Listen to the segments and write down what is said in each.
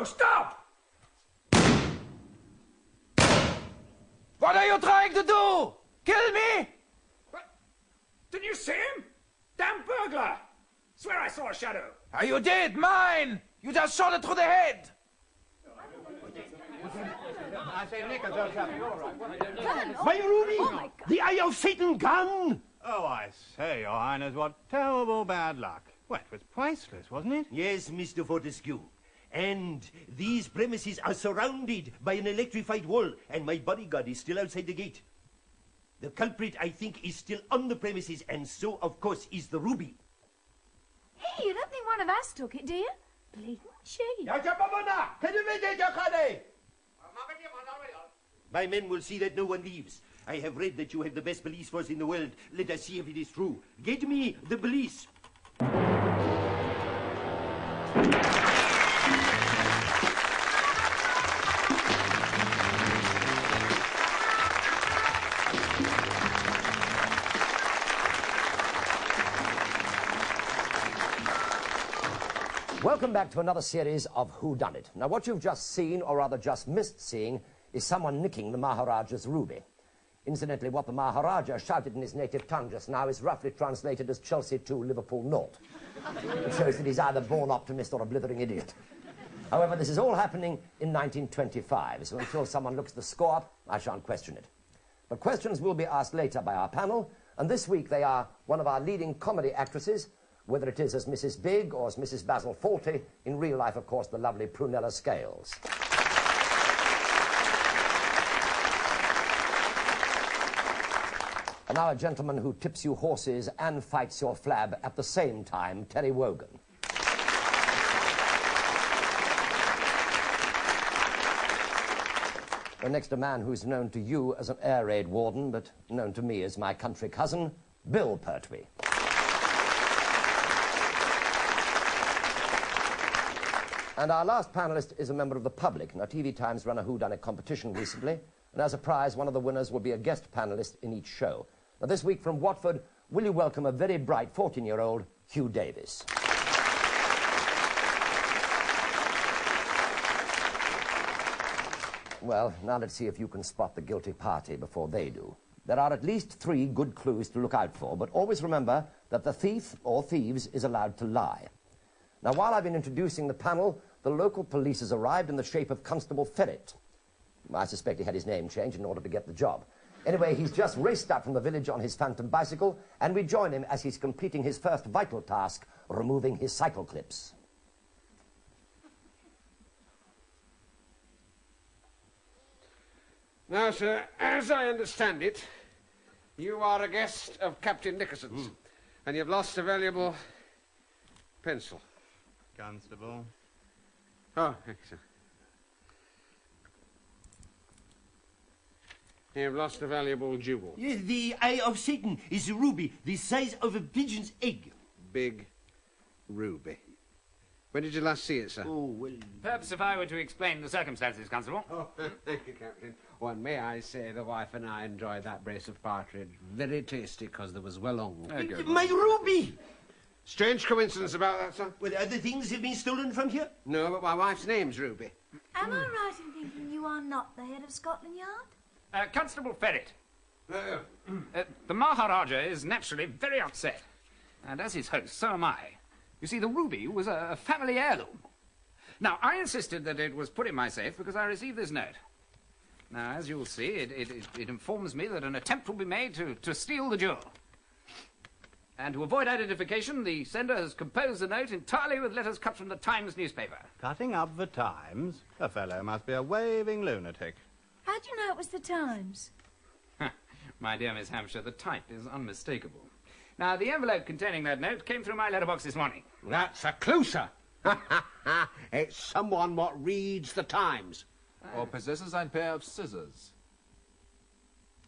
stop! What are you trying to do? Kill me? What? Didn't you see him? Damn burglar! Swear I saw a shadow. Are you dead? Mine! You just shot it through the head! I say, Nick, My Ruby! The Eye of Satan gun! Oh, I say, Your Highness, what terrible bad luck. Well, it was priceless, wasn't it? Yes, Mr. Fortescue. And these premises are surrounded by an electrified wall, and my bodyguard is still outside the gate. The culprit, I think, is still on the premises, and so, of course, is the ruby. Hey, you don't think one of us took it, do you? Bleeding cheek. My men will see that no one leaves. I have read that you have the best police force in the world. Let us see if it is true. Get me the police. Welcome back to another series of Whodunnit. Now, what you've just seen, or rather just missed seeing, is someone nicking the Maharaja's ruby. Incidentally, what the Maharaja shouted in his native tongue just now is roughly translated as Chelsea 2, Liverpool 0. It shows that he's either born optimist or a blithering idiot. However, this is all happening in 1925, so until someone looks the score up, I shan't question it. But questions will be asked later by our panel, and this week they are one of our leading comedy actresses, whether it is as Mrs. Big or as Mrs. Basil Fawlty, in real life, of course, the lovely Prunella Scales. And now a gentleman who tips you horses and fights your flab at the same time, Terry Wogan. And next, a man who's known to you as an air raid warden, but known to me as my country cousin, Bill Pertwee. And our last panellist is a member of the public. Now, TV Times ran a Whodunnit competition recently, and as a prize, one of the winners will be a guest panellist in each show. Now, this week from Watford, will you welcome a very bright 14-year-old Hugh Davis. Well, now let's see if you can spot the guilty party before they do. There are at least 3 good clues to look out for, but always remember that the thief or thieves is allowed to lie. Now, while I've been introducing the panel, the local police has arrived in the shape of Constable Ferret. I suspect he had his name changed in order to get the job. Anyway, he's just raced up from the village on his phantom bicycle, and we join him as he's completing his first vital task, removing his cycle clips. Now, sir, as I understand it, you are a guest of Captain Nickerson's, and you've lost a valuable pencil. Constable. Oh, excellent. You've lost a valuable jewel. Yes, the Eye of Satan is a ruby the size of a pigeon's egg. Big ruby. When did you last see it, sir? Oh, well... Perhaps if I were to explain the circumstances, Constable. Oh, thank you, Captain. Well, may I say the wife and I enjoyed that brace of partridge. Very tasty, because there was well on. My ruby! Strange coincidence about that, sir. Well, other things have been stolen from here? No, but my wife's name's Ruby. Am I right in thinking you are not the head of Scotland Yard? Constable Ferret. The Maharaja is naturally very upset. And as his host, so am I. You see, the ruby was a family heirloom. Now, I insisted that it was put in my safe because I received this note. Now, as you'll see, it informs me that an attempt will be made to steal the jewel. And to avoid identification, the sender has composed the note entirely with letters cut from the Times newspaper. Cutting up the Times? The fellow must be a waving lunatic. How do you know it was the Times? My dear Miss Hampshire, the type is unmistakable. Now, the envelope containing that note came through my letterbox this morning. That's a clue, sir. It's someone what reads the Times. Or possesses a pair of scissors.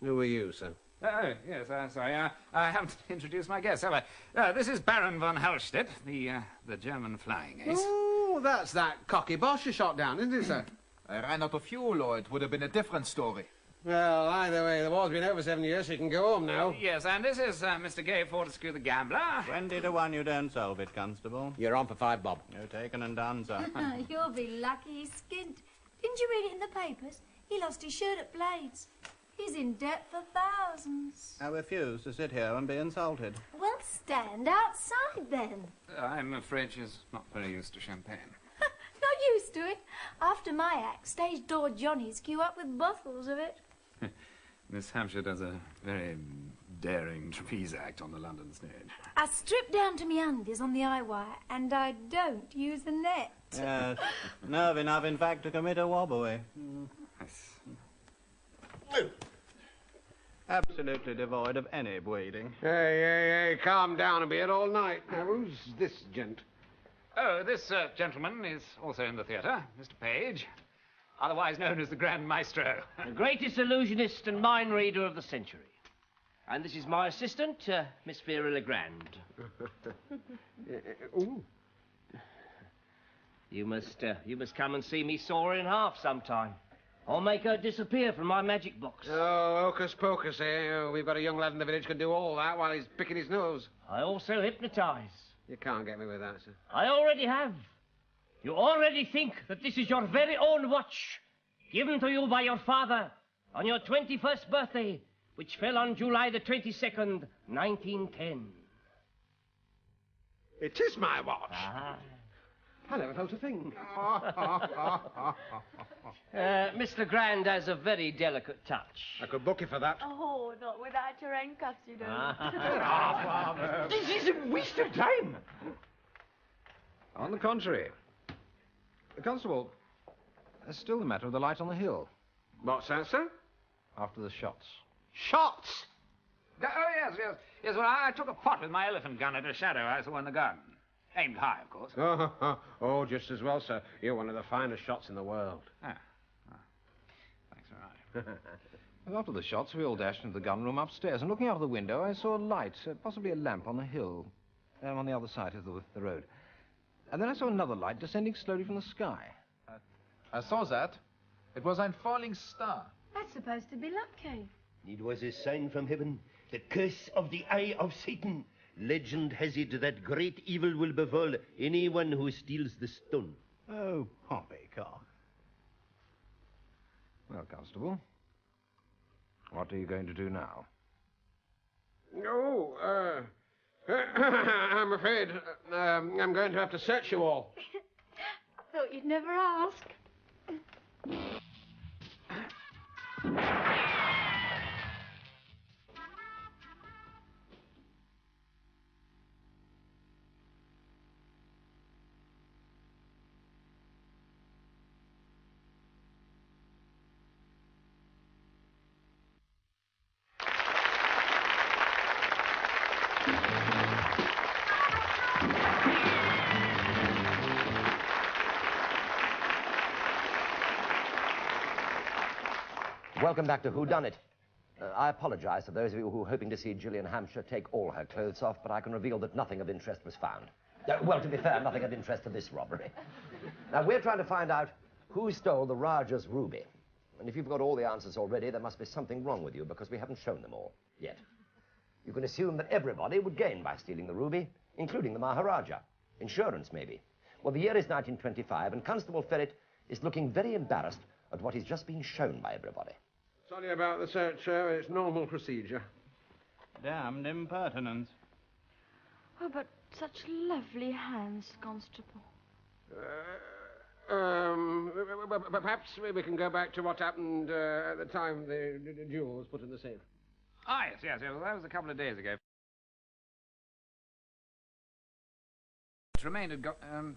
Who are you, sir? Oh, yes, sorry, I haven't introduced my guest, have I? This is Baron von Hallstedt, the German flying ace. Oh, that's that cocky boss you shot down, isn't it, sir? I ran out of fuel, or it would have been a different story. Well, either way, the war's been over 7 years, so you can go home now. Yes, and this is Mr. Gay Fortescue the gambler. 20 to 1 you don't solve it, Constable. You're on for 5 bob. You're taken and done, sir. You'll be lucky he's skint. Didn't you read it in the papers? He lost his shirt at Blades. He's in debt for thousands. I refuse to sit here and be insulted. Well, stand outside then. I'm afraid she's not very used to champagne. Not used to it. After my act, stage door Johnnies queue up with bottles of it. Miss Hampshire does a very daring trapeze act on the London stage. I strip down to me undies on the eye wire, and I don't use the net. Yes. Nerve enough, in fact, to commit a robbery. Absolutely devoid of any breeding. Hey, calm down a bit all night. Now, who's this gent? Oh, this gentleman is also in the theatre, Mr. Page, otherwise known as the Grand Maestro. The greatest illusionist and mind reader of the century. And this is my assistant, Miss Vera Legrand. Ooh. You must come and see me saw her in half sometime. I'll make her disappear from my magic box. Oh, hocus pocus, eh? Oh, we've got a young lad in the village who can do all that while he's picking his nose. I also hypnotise. You can't get me with that, sir. I already have. You already think that this is your very own watch, given to you by your father on your 21st birthday, which fell on July the 22nd, 1910. It is my watch. Ah. I never felt a thing. Miss Legrand has a very delicate touch. I could book you for that. Oh, not without your handcuffs, you don't. This is a waste of time. On the contrary. Constable, there's still the matter of the light on the hill. What's that, sir? After the shots. Shots! Oh, yes. Yes, well, I took a pot with my elephant gun at a shadow I saw in the garden. Aimed high, of course. Oh, just as well, sir. You're one of the finest shots in the world. Thanks very much. Well, after the shots, we all dashed into the gun room upstairs, and looking out of the window, I saw a light, possibly a lamp on the hill, on the other side of the road. And then I saw another light descending slowly from the sky. I saw that. It was a falling star. That's supposed to be lucky. It was a sign from heaven, the curse of the eye of Satan. Legend has it that great evil will befall anyone who steals the stone. Oh, poppycock. Well, Constable, what are you going to do now? Oh, I'm afraid I'm going to have to search you all. Thought you'd never ask. Welcome back to Whodunnit. I apologize to those of you who were hoping to see Gillian Hampshire take all her clothes off, but I can reveal that nothing of interest was found. Well, to be fair, nothing of interest to this robbery. Now, we're trying to find out who stole the Rajah's ruby. And if you've got all the answers already, there must be something wrong with you, because we haven't shown them all yet. You can assume that everybody would gain by stealing the ruby, including the Maharaja. Insurance, maybe. Well, the year is 1925, and Constable Ferret is looking very embarrassed at what he's just been shown by everybody. Sorry about the search, sir. It's normal procedure. Damned impertinence. Oh, but such lovely hands, Constable. Perhaps we can go back to what happened at the time the jewel was put in the safe. Ah, yes. Well, that was a couple of days ago. Tremaine had got to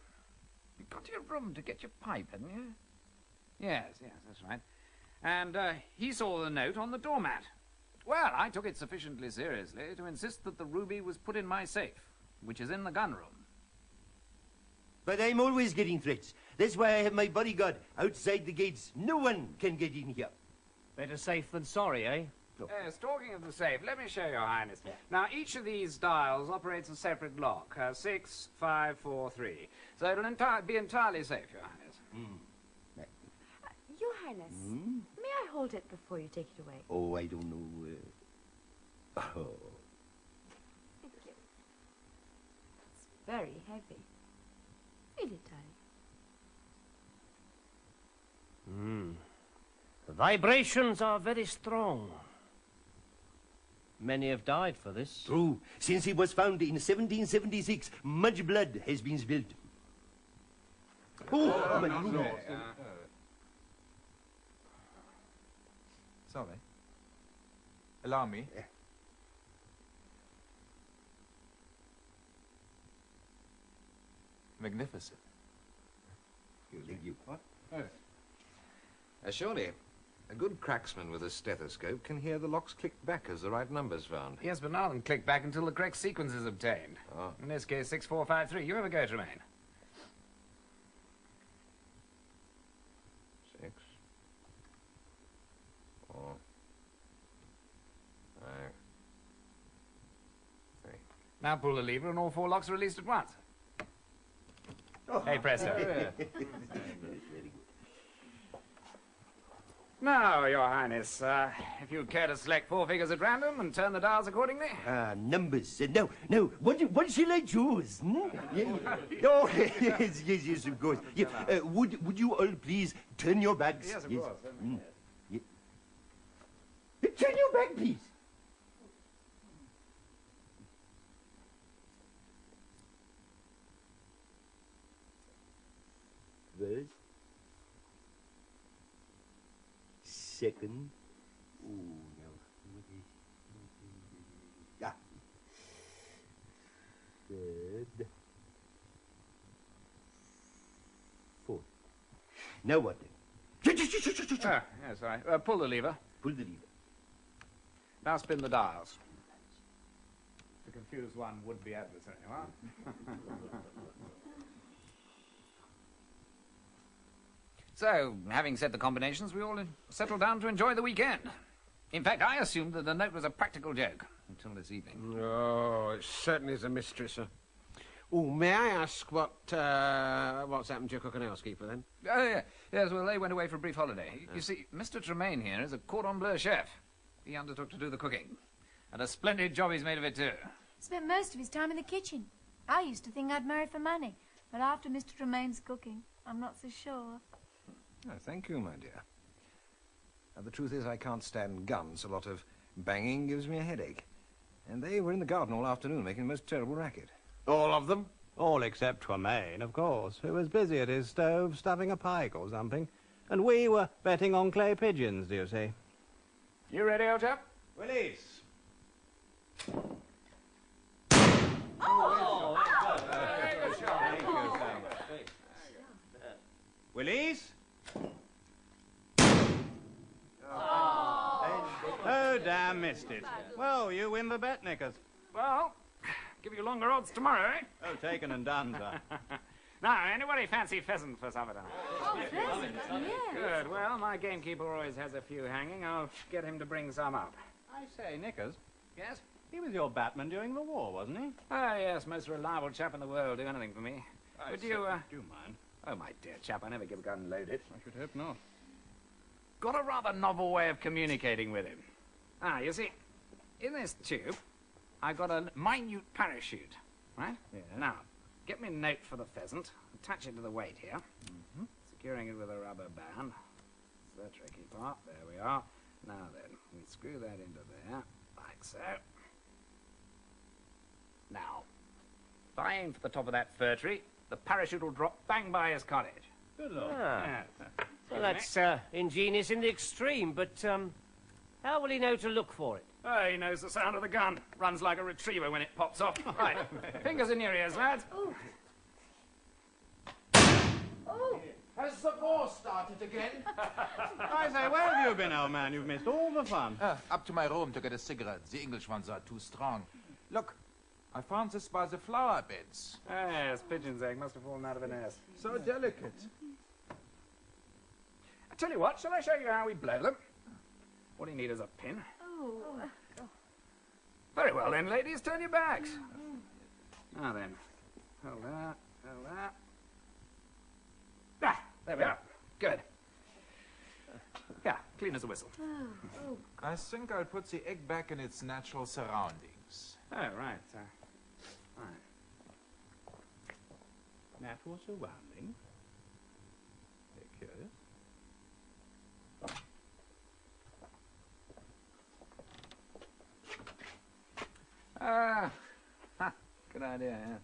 your room to get your pipe, hadn't you? Yes, that's right. And he saw the note on the doormat. Well, I took it sufficiently seriously to insist that the ruby was put in my safe, which is in the gun room. But I'm always getting threats. That's why I have my bodyguard outside the gates. No one can get in here. Better safe than sorry, eh? Yes, talking of the safe, let me show Your Highness. Now, each of these dials operates a separate lock, 6, 5, 4, 3. So it'll be entirely safe, Your Highness. Your Highness, may I hold it before you take it away? Oh, I don't know. Oh. Thank you. It's very heavy. Feel it, darling. The vibrations are very strong. Many have died for this. True. Since it was found in 1776, much blood has been spilled. Oh, my goodness. Sorry. Allow me. Magnificent. Thank you. What? Surely, a good cracksman with a stethoscope can hear the locks click back as the right number's found. Yes, but none of them click back until the correct sequence is obtained. Oh. In this case, 6453. You have a go, Tremaine. 6, 4, 5, 3. Now pull the lever and all 4 locks are released at once. Hey, presto. Very good. Now, Your Highness, if you'd care to select 4 figures at random and turn the dials accordingly. Numbers. No. What shall I choose? Hmm? Oh, yes, of course. Yeah. Would you all please turn your backs? Yes, of course. Yeah. Turn your back, please. First. Second. Oh, no. Ah. Third. Fourth. Now what then? Ah, yes, all right. Pull the lever. Pull the lever. Now spin the dials. The confused one would be adversary, huh? So, having said the combinations, we all settled down to enjoy the weekend. In fact, I assumed that the note was a practical joke until this evening. Oh, it certainly is a mystery, sir. Oh, may I ask what's happened to your cook and housekeeper, then? Oh, yeah. Yes, well, they went away for a brief holiday. You see, Mr. Tremaine here is a cordon bleu chef. He undertook to do the cooking. And a splendid job he's made of it, too. Spent most of his time in the kitchen. I used to think I'd married for money, but after Mr. Tremaine's cooking, I'm not so sure. Oh, thank you, my dear. Now, the truth is I can't stand guns. A lot of banging gives me a headache. And they were in the garden all afternoon making the most terrible racket. All of them? All except Tremaine, of course, who was busy at his stove stuffing a pike or something. And we were betting on clay pigeons, do you see? You ready, old chap? Willis! Willis? Oh, damn, missed it. Well, you win the bet, Knickers. Well, give you longer odds tomorrow, eh? Oh, taken and done, sir. Now, anybody fancy pheasant for supper tonight? Oh, pheasant, yes. Good. Well, my gamekeeper always has a few hanging. I'll get him to bring some up. I say, Knickers, Yes? he was your batman during the war, wasn't he? Ah, yes, most reliable chap in the world. Do anything for me. Would you, Do you mind? Oh, my dear chap, I never give a gun loaded. I should hope not. Got a rather novel way of communicating with him. Ah, you see, in this tube, I've got a minute parachute, right? Yeah. Now, get me a note for the pheasant, attach it to the weight here, securing it with a rubber band. That's the tricky part. There we are. Now then, we screw that into there, like so. Now, if I aim for the top of that fir tree, the parachute will drop bang by his cottage. Good Lord. Ah, Yes. well, that's ingenious in the extreme, but how will he know to look for it? Oh, he knows the sound of the gun. Runs like a retriever when it pops off. Right, fingers in your ears, lads. Oh. Has the war started again? I say, where have you been, old man? You've missed all the fun. Up to my room to get a cigarette. The English ones are too strong. Look, I found this by the flower beds. Ah, yes, pigeon's egg must have fallen out of a nest. So delicate. I tell you what, shall I show you how we blow them? What do you need is a pin. Oh. Very well then, ladies, turn your backs. Now then, hold that, hold that. Ah, there we are. Good. Yeah, clean as a whistle. Oh. I think I'll put the egg back in its natural surroundings. Oh, right. Right. Natural surroundings. Very curious. Good idea, yeah.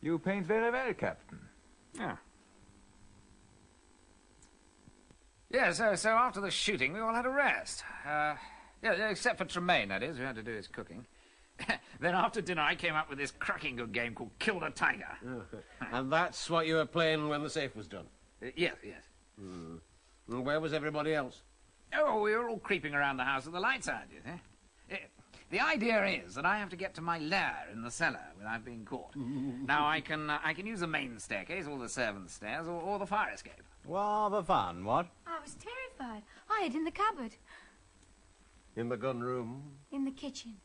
You paint very well, Captain. Yeah. Yeah, so after the shooting, we all had a rest. Yeah, except for Tremaine, that is, who had to do his cooking. Then after dinner, I came up with this cracking good game called Kill the Tiger. And that's what you were playing when the safe was done? Yes. And where was everybody else? Oh, we were all creeping around the house with the lights out, you see. The idea is that I have to get to my lair in the cellar without being caught. Now, I can use the main staircase, or the servants' stairs, or the fire escape. Rather fun, what? I was terrified. I hid in the cupboard. In the gun room? In the kitchen.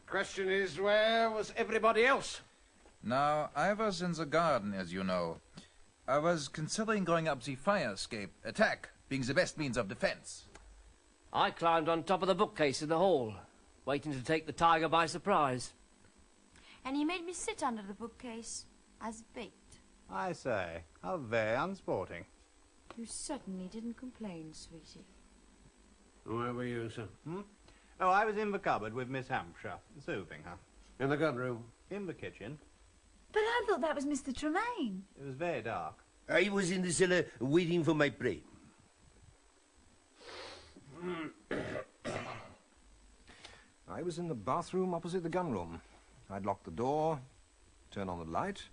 Question is, where was everybody else? Now, I was in the garden, as you know. I was considering going up the fire escape, attack being the best means of defense. I climbed on top of the bookcase in the hall, waiting to take the tiger by surprise. And he made me sit under the bookcase as bait. I say, how very unsporting. You certainly didn't complain, sweetie. Where were you, sir? Oh, I was in the cupboard with Miss Hampshire, soothing her. In the gun room? In the kitchen. But I thought that was Mr. Tremaine. It was very dark. I was in the cellar waiting for my prey. I was in the bathroom opposite the gun room. I'd locked the door, turned on the light.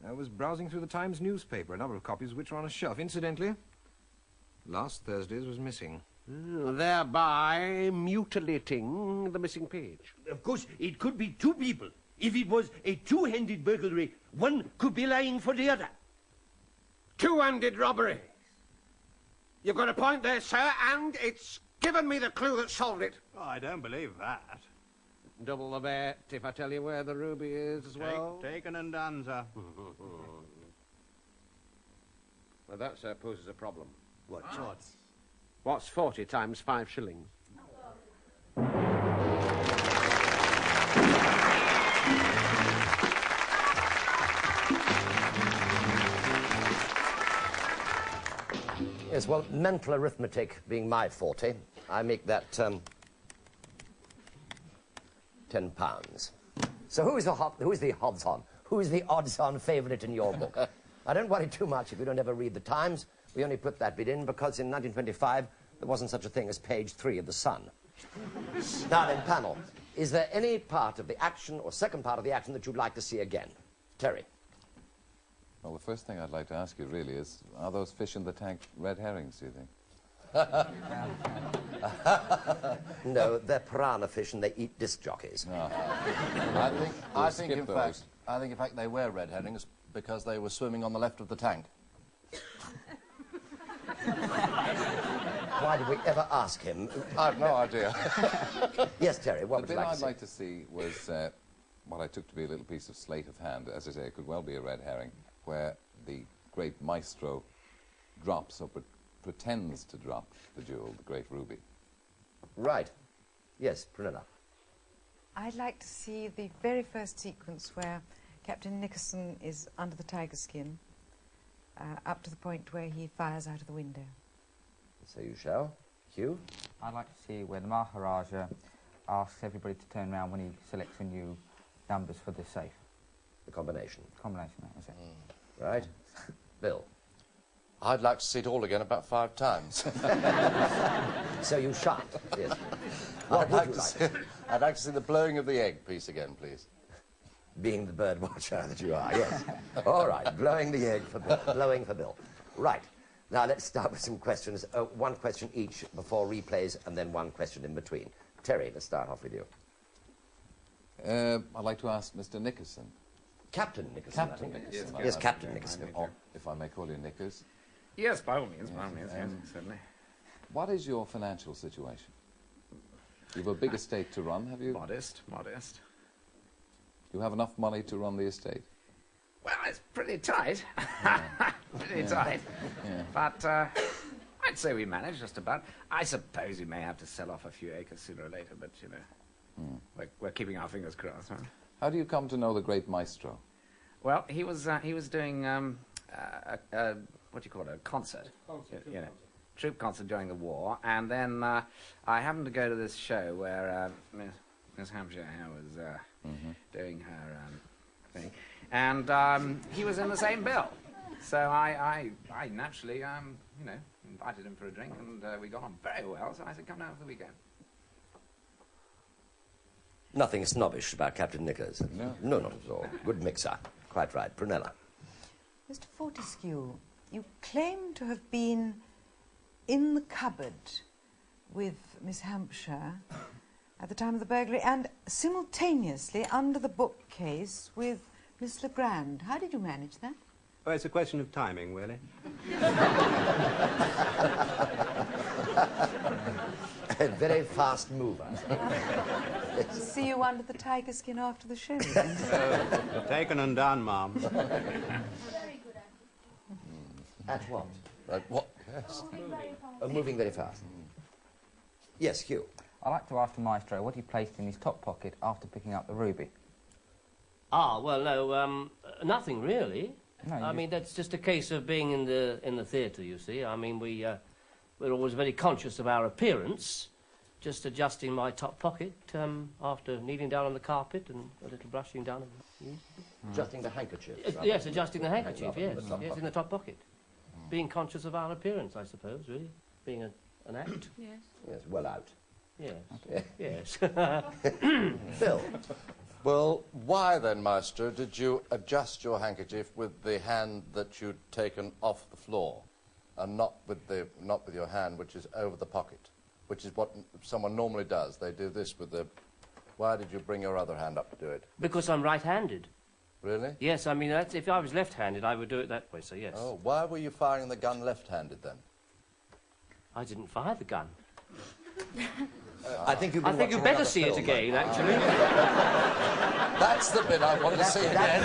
I was browsing through the Times newspaper, a number of copies of which were on a shelf. Incidentally, last Thursday's was missing. Thereby mutilating the missing page. Of course, it could be two people. If it was a two-handed burglary, one could be lying for the other. Two-handed robbery. You've got a point there, sir, and it's given me the clue that solved it. Oh, I don't believe that. Double the bet if I tell you where the ruby is as well. Taken and done, sir. Well, that, sir, poses a problem. What? What's 40 times 5 shillings? Yes, well, mental arithmetic being my forte, I make that £10. So who is the odds-on? Who is the odds-on favourite in your book? I don't worry too much if you don't ever read the Times. We only put that bit in because in 1925 there wasn't such a thing as page 3 of the Sun. Now then, panel, is there any part of the action or second part of the action that you'd like to see again? Terry. Well, the first thing I'd like to ask you, really, is, are those fish in the tank red herrings, do you think? No, they're piranha fish and they eat disc jockeys. No. I think, in fact, they were red herrings because they were swimming on the left of the tank. Why did we ever ask him? I've no idea. Yes, Terry, what would you like to see? The bit I'd like to see was what I took to be a little piece of sleight of hand. As I say, it could well be a red herring, where the great maestro drops or pretends to drop the jewel, the great ruby. Right. Yes, Prunella. I'd like to see the very first sequence where Captain Nickerson is under the tiger skin, up to the point where he fires out of the window. So you shall. Hugh? I'd like to see where the Maharaja asks everybody to turn around when he selects a new numbers for the safe. The combination. Combination, that was it. Right. Bill? I'd like to see it all again about 5 times. So you shan't, yes. I'd like to see the blowing of the egg piece again, please. Being the bird watcher that you are, yes. All right, blowing the egg for Bill. Blowing for Bill. Right. Now, let's start with some questions. One question each before replays, and then one question in between. Terry, let's start off with you. I'd like to ask Mr. Nickerson. Captain Nickerson, Captain Nickerson. Yes, Captain Nickerson. Or, if I may call you Nickers. Yes, by all means, yes, certainly. What is your financial situation? You've a big estate to run, have you? Modest. Do you have enough money to run the estate? Well, it's pretty tight. Pretty tight. Yeah. But I'd say we manage just about. I suppose we may have to sell off a few acres sooner or later, but, you know, we're keeping our fingers crossed. Huh? How do you come to know the great maestro? Well, he was doing, what do you call it, a concert. You know, troop concert during the war, and then I happened to go to this show where Miss Hampshire was doing her thing, and he was in the same bill. So I naturally, you know, invited him for a drink, and we got on very well, so I said, come down for the weekend. Nothing snobbish about Captain Nicholas. No. No, not at all. Good mixer. Quite right. Prunella. Mr. Fortescue, you claim to have been in the cupboard with Miss Hampshire at the time of the burglary and simultaneously under the bookcase with Miss Legrand. How did you manage that? Oh, it's a question of timing, really. A very fast mover. See you under the tiger skin after the show. Taken and done, Ma'am. At what? At what? Yes. Moving very fast. Yes, Hugh. I'd like to ask the maestro what he placed in his top pocket after picking up the ruby. Ah, well, no, nothing really. No, I mean, that's just a case of being in the theatre, you see. I mean, we're always very conscious of our appearance. Just adjusting my top pocket after kneeling down on the carpet and a little brushing down. Adjusting the handkerchief. Yes, adjusting the handkerchief, yes. Yes, in the top pocket. Being conscious of our appearance, I suppose, really. Being an act. Yes. Yes, well out. Yes. Yes. Bill. Well, why then, Maestro, did you adjust your handkerchief with the hand that you'd taken off the floor, and not with your hand, which is over the pocket, which is what someone normally does? They do this with the. Why did you bring your other hand up to do it? Because I'm right-handed. Really? Yes, I mean, that's, if I was left-handed, I would do it that way, so yes. Oh, why were you firing the gun left-handed then? I didn't fire the gun. I think you better see it again, actually. That's the bit I want to see again.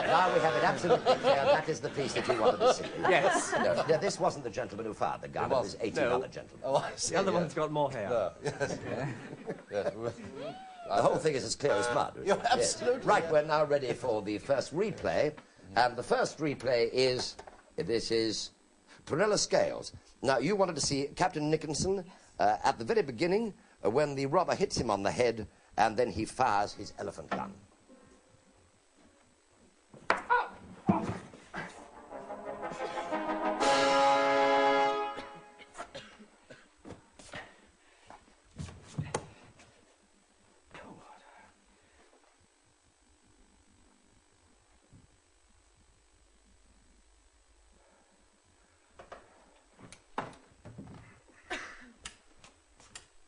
Now we have it absolutely clear. That is the piece that you wanted to see. Yes. No, this wasn't the gentleman who fired the gun. It was 18 other gentlemen. Oh, I see. The other one's got more hair. No. Yes. Yes. The whole thing is as clear as mud. You're absolutely right. We're now ready for the first replay, and the first replay is Prunella Scales. Now you wanted to see Captain Nicholson at the very beginning when the robber hits him on the head, and then he fires his elephant gun.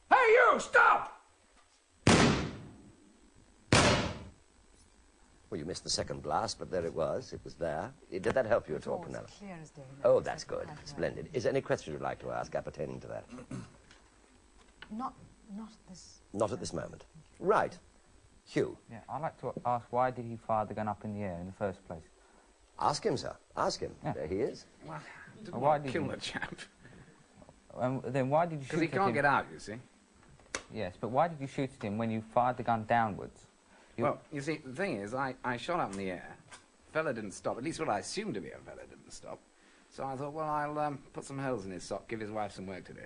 Hey, you! Stop! Well, you missed the second blast, but there it was. It was there. Did that help you at all, Prunella? Clear as day. Oh, that's good. Splendid. Is there any question you'd like to ask appertaining to that? Not this. Not at this moment. Right. Hugh. Yeah, I'd like to ask why did he fire the gun up in the air in the first place? Ask him, sir. Ask him. Yeah. There he is. Well, Well, why did kill you- the chap. Then why did you shoot Because he at can't him? get out, you see. Yes, but why did you shoot at him when you fired the gun downwards? Well, you see, the thing is, I shot up in the air. Fella didn't stop. At least what I assumed to be a fella didn't stop. So I thought, well, I'll put some holes in his sock, give his wife some work to do.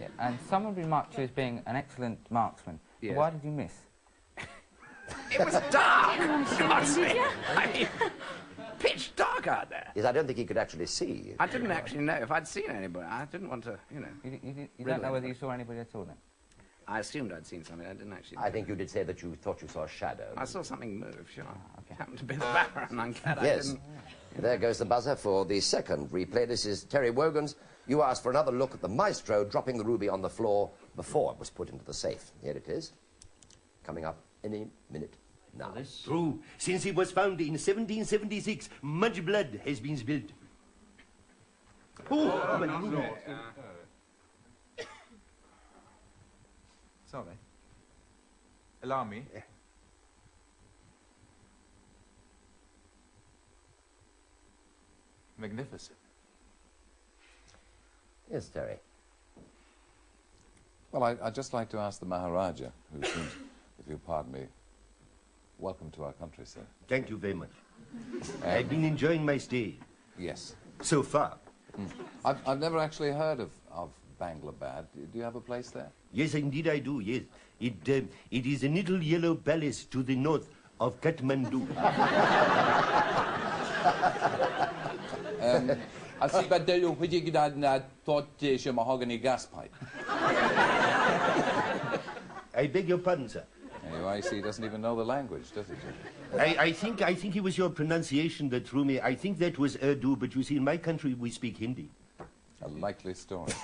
Yeah, and someone remarked you as being an excellent marksman. Yes. But why did you miss? It was dark! God's sake! I mean, pitch dark out there. Yes, I don't think he could actually see. I didn't actually know if I'd seen anybody. I didn't want to, you know. You don't know whether you saw anybody at all then? I assumed I'd seen something. I didn't actually. I think you did say that you thought you saw a shadow. I saw something move, sure. It happened to be the background. I'm glad I Yes. didn't. There goes the buzzer for the second replay. This is Terry Wogan's. You asked for another look at the maestro dropping the ruby on the floor before it was put into the safe. Here it is. Coming up any minute now. True. Since it was found in 1776, much blood has been spilled. Oh, my lord. Sorry. Allow me. magnificent. Yes, Terry. Well, I'd just like to ask the Maharaja, who seems, if you'll pardon me, welcome to our country, sir. Thank you very much. I've been enjoying my stay. Yes. So far. I've never actually heard of Banglabad. Do you have a place there? Yes, indeed I do, yes. It is a little yellow palace to the north of Kathmandu. I see that you thought mahogany gas pipe. I beg your pardon, sir. Anyway, I see he doesn't even know the language, does he? I think it was your pronunciation that threw me. I think that was Urdu, but you see, in my country we speak Hindi. A likely story.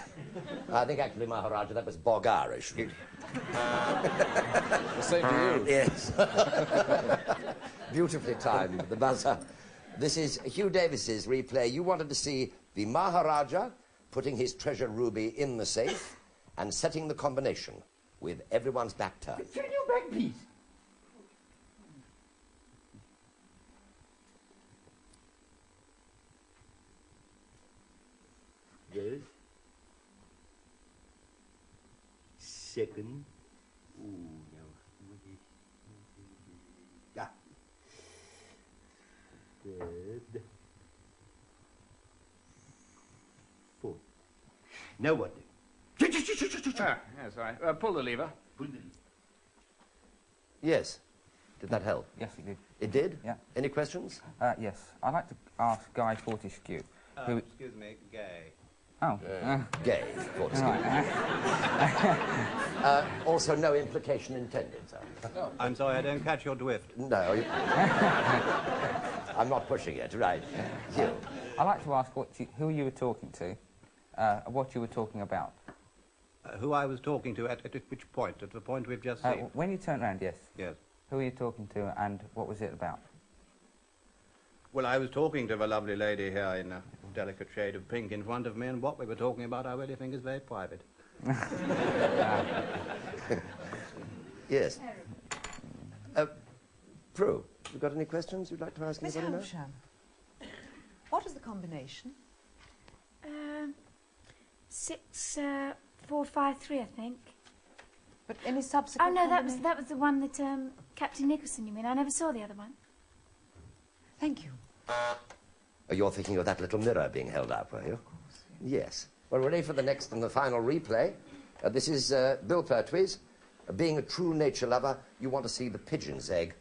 I think actually, Maharaja, that was Bulgarish. The same to you. Yes. Beautifully timed, the buzzer. This is Hugh Davis's replay. You wanted to see the Maharaja putting his treasure ruby in the safe and setting the combination with everyone's back turned. Turn your back, please. Yes. Second. Ooh, no. Ah. Third. Fourth. Now what then? Yes, all right. Pull the lever. Pull the lever. Yes. Did that help? Yes, it did. It did? Yeah. Any questions? Yes. I'd like to ask Guy Fortescue. Who... Excuse me, gay. Oh. Gay, Fortescue. Also, no implication intended, sir. No. I'm sorry, I don't catch your drift. No. I'm not pushing it, right. Hugh. I'd like to ask who you were talking to, what you were talking about. Who I was talking to at which point? At the point we've just seen? When you turned around, yes. Yes. Who were you talking to and what was it about? Well, I was talking to the lovely lady here in a delicate shade of pink in front of me, and what we were talking about I really think is very private. Yes. Prue, you got any questions you'd like to ask Miss anybody now? Hampshire, what is the combination? 6, 4, 5, 3, I think. But any subsequent? Oh no, that was the one that Captain Nicholson. You mean? I never saw the other one. Thank you. Oh, you're thinking of that little mirror being held up, were you? Of course. Yes. Well, we're ready for the next and the final replay. This is Bill Pertwee's. Being a true nature lover, you want to see the pigeon's egg,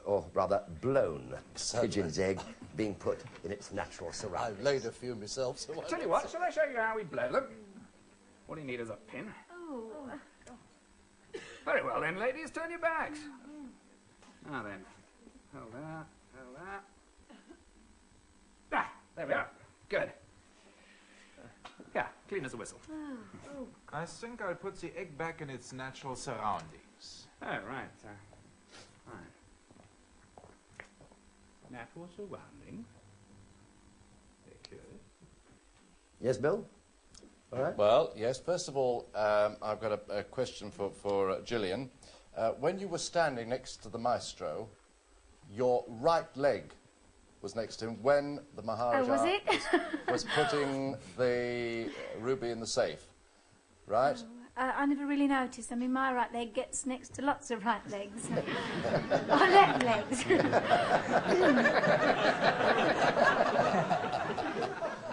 or rather blown pigeon's egg, being put in its natural surroundings. I've laid a few myself, so Tell you what, shall I show you how we blow them? All you need is a pin. Oh. Very well then, ladies, turn your backs. Now then, hold that, hold that. Ah, there we are. Good. Yeah, clean as a whistle. I think I'll put the egg back in its natural surroundings. Oh, right. Right. Natural surroundings. Very good. Yes, Bill? All right. Well, yes, first of all, I've got a question for Gillian. When you were standing next to the maestro, your right leg was next to him when the Maharaja was it? was putting the ruby in the safe, right? I never really noticed. I mean, my right leg gets next to lots of right legs. Or left legs.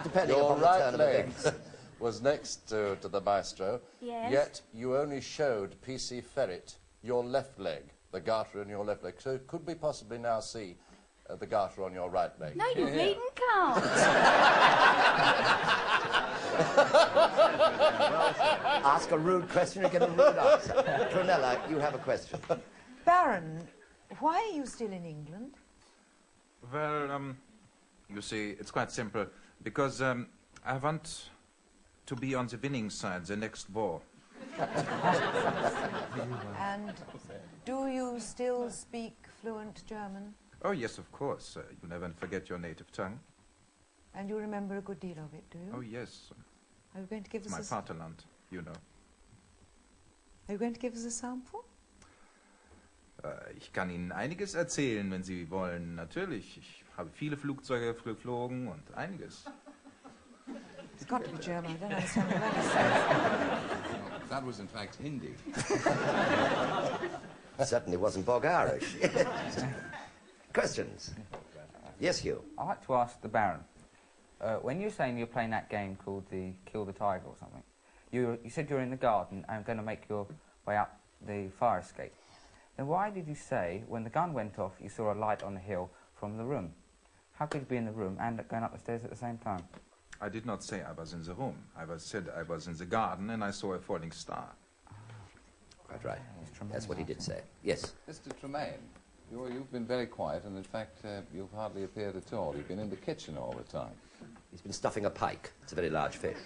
Depending Your upon the right turn of leg events. was next to the maestro, Yes. yet you only showed P.C. Ferret your left leg, the garter on your left leg. So could we possibly now see the garter on your right leg? No, you bleeding can't. Ask a rude question and get a rude answer. Prunella, you have a question. Baron, why are you still in England? Well, you see, it's quite simple. Because I want to be on the winning side the next war. And do you still speak fluent German? Oh, yes, of course. You never forget your native tongue. And you remember a good deal of it, do you? Oh, yes. Are you going to give us My a Vaterland, you know. Are you going to give us a sample? ich kann Ihnen einiges erzählen, wenn Sie wollen. Natürlich, ich habe viele Flugzeuge geflogen und einiges. It's got to be German. I don't understand a word he says. That was in fact Hindi. Certainly wasn't Bulgarish. Questions? Yes, Hugh. I'd like to ask the Baron. When you're saying you're playing that game called the Kill the Tiger or something, you said you're in the garden and going to make your way up the fire escape. Then why did you say, when the gun went off, you saw a light on the hill from the room? How could you be in the room and going up the stairs at the same time? I did not say I was in the room. Said I was in the garden and I saw a falling star. Quite right. That's what he did say. Yes. Mr. Tremaine, you've been very quiet, and in fact, you've hardly appeared at all. You've been in the kitchen all the time. He's been stuffing a pike. It's a very large fish.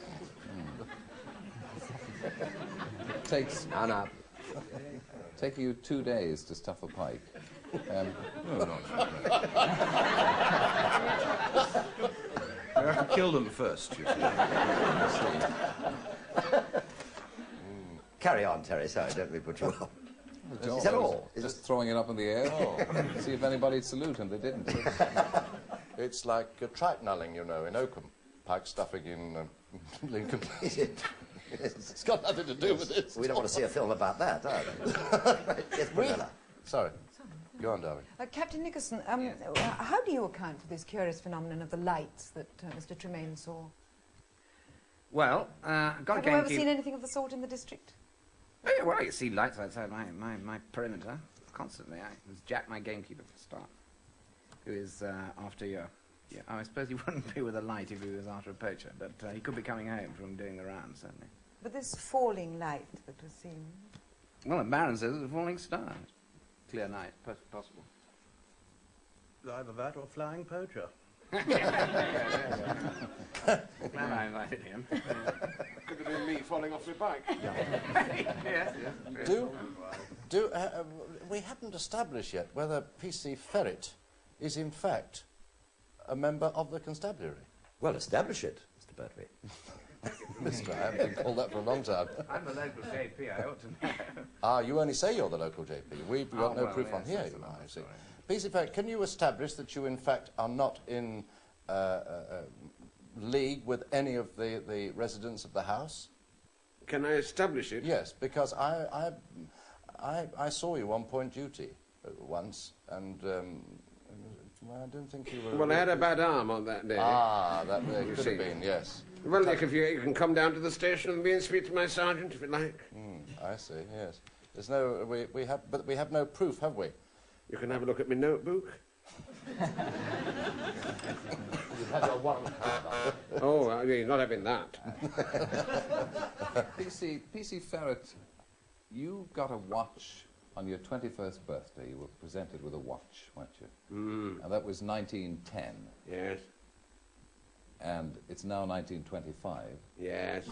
It takes... No. Take you 2 days to stuff a pike. I killed them first, you see. Carry on, Terry. Sorry, don't we put you off. Is that all? Just throwing it up in the air. See if anybody'd salute, and they didn't. It's like trite nulling, you know, in Oakham. Pike stuffing in Lincoln. It's got nothing to do with this. We don't want to see a film about that, are we? Yes, Brunella. Sorry. Go on, darling. Captain Nickerson, how do you account for this curious phenomenon of the lights that Mr. Tremaine saw? Well, got Have you ever seen anything of the sort in the district? Oh, yeah, well, you see lights outside my perimeter constantly. It was Jack, my gamekeeper, for a start, who is after your... Yeah, I suppose he wouldn't be with a light if he was after a poacher, but he could be coming home from doing the rounds, certainly. But this falling light that was seen... Well, the Baron says it's a falling star. Clear night, possible. Either that or flying poacher. Glad I invited him. Could have been me falling off my bike. Yes. We haven't established yet whether P.C. Ferret is in fact a member of the constabulary. Well, establish it, Mr. Pertwee. Mister, I haven't been called that for a long time. I'm the local JP, I ought to know. Ah, you only say you're the local JP. We've got no proof on here, you know, I see. P.C. Ferret, can you establish that you, in fact, are not in league with any of the residents of the house? Can I establish it? Yes, because I saw you on point duty once, and well, I don't think you were... Well, I had a bad arm on that day. Ah, that could have been, yes. Well, Nick, if you can come down to the station and be and speak to my sergeant, if you like. I see, yes. There's no... But we have no proof, have we? You can have a look at my notebook. Oh, I mean, not having that. P.C. Ferret, you got a watch on your 21st birthday. You were presented with a watch, weren't you? And that was 1910. Yes. And it's now 1925. Yes.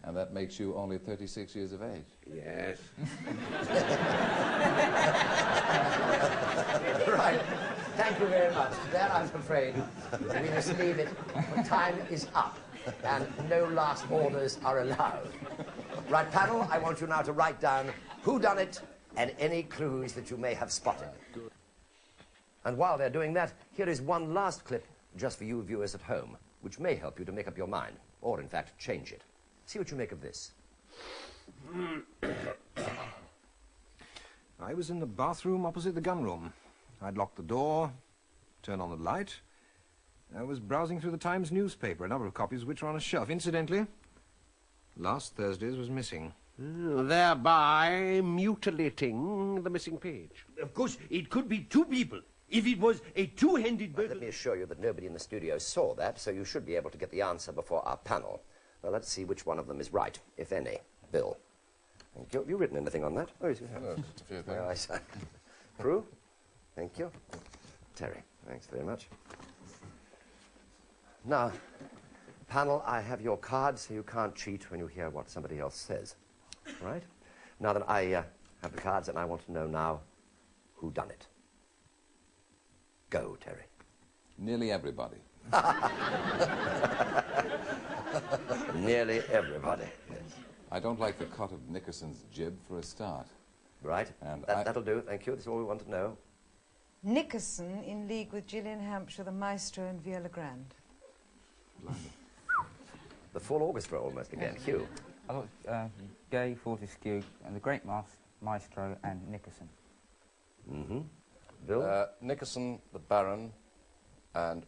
And that makes you only 36 years of age. Yes. Right. Thank you very much. There, I'm afraid, we must leave it. Time is up, and no last orders are allowed. Right, panel, I want you now to write down whodunnit and any clues that you may have spotted. And while they're doing that, here is one last clip just for you viewers at home, which may help you to make up your mind, or in fact, change it. See what you make of this. I was in the bathroom opposite the gun room. I'd locked the door, turned on the light. I was browsing through the Times newspaper, a number of copies of which were on a shelf. Incidentally, last Thursday's was missing. Thereby mutilating the missing page. Of course, it could be two people. If it was a two-handed burglar... Let me assure you that nobody in the studio saw that, so you should be able to get the answer before our panel. Well, let's see which one of them is right, if any. Bill. Thank you. Have you written anything on that? Oh, yes, you have. No, just a few things. Well, I say. Prue? Thank you. Terry, thanks very much. Now, panel, I have your card, so you can't cheat when you hear what somebody else says. All right? Now that I have the cards, and I want to know now who done it. Go, Terry. Nearly everybody. Nearly everybody. Yes. I don't like the cut of Nickerson's jib for a start. Right. And That'll do. Thank you. That's all we want to know. Nickerson in league with Gillian Hampshire, the Maestro, and Viola Grande. The full orchestra almost again. Hugh. I thought Gay, Fortescue, and the great Maestro, and Nickerson. Mm-hmm. Bill? Nickerson, the Baron, and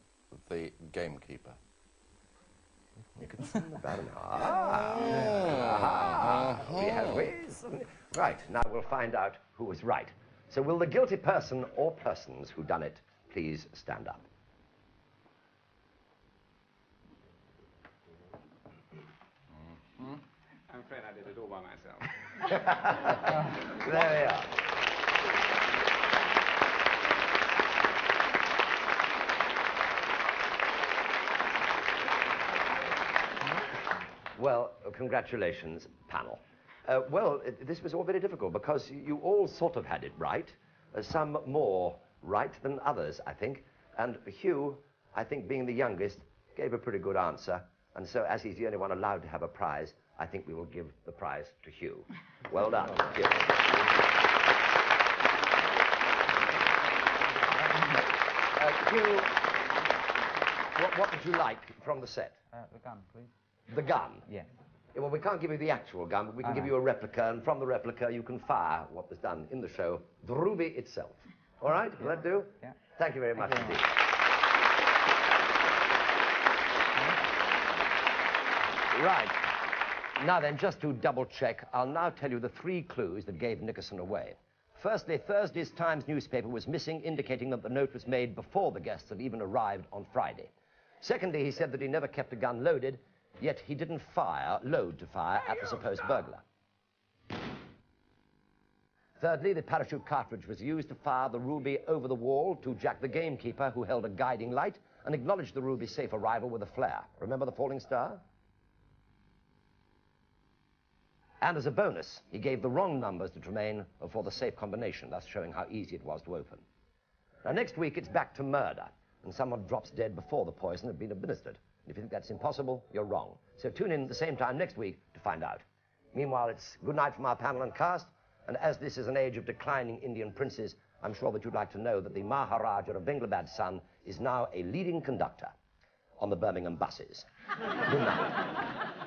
the gamekeeper. Nickerson, the Baron. We have ways. Right, now we'll find out who was right. So will the guilty person or persons who done it please stand up? I'm afraid I did it all by myself. There we are. Well, congratulations, panel. This was all very difficult because you all sort of had it right. Some more right than others, I think. And Hugh, I think being the youngest, gave a pretty good answer. And so, as he's the only one allowed to have a prize, I think we will give the prize to Hugh. Well done, Hugh. Hugh, what would you like from the set? The gun, please. The gun? Yeah. Well, we can't give you the actual gun, but we can give you a replica, and from the replica you can fire what was done in the show, the ruby itself. All right? Will that do? Yeah. Thank you very much indeed. Right. Now then, just to double check, I'll now tell you the 3 clues that gave Nickerson away. Firstly, Thursday's Times newspaper was missing, indicating that the note was made before the guests had even arrived on Friday. Secondly, he said that he never kept a gun loaded, yet he didn't load to fire at the supposed burglar. Thirdly, the parachute cartridge was used to fire the ruby over the wall to Jack the gamekeeper, who held a guiding light and acknowledged the ruby's safe arrival with a flare. Remember the falling star? And as a bonus, he gave the wrong numbers to Tremaine for the safe combination, thus showing how easy it was to open. Now, next week, it's back to murder, and someone drops dead before the poison had been administered. And if you think that's impossible, you're wrong. So tune in at the same time next week to find out. Meanwhile, it's good night from our panel and cast, and as this is an age of declining Indian princes, I'm sure that you'd like to know that the Maharaja of Benglabad's son is now a leading conductor on the Birmingham buses. Good night.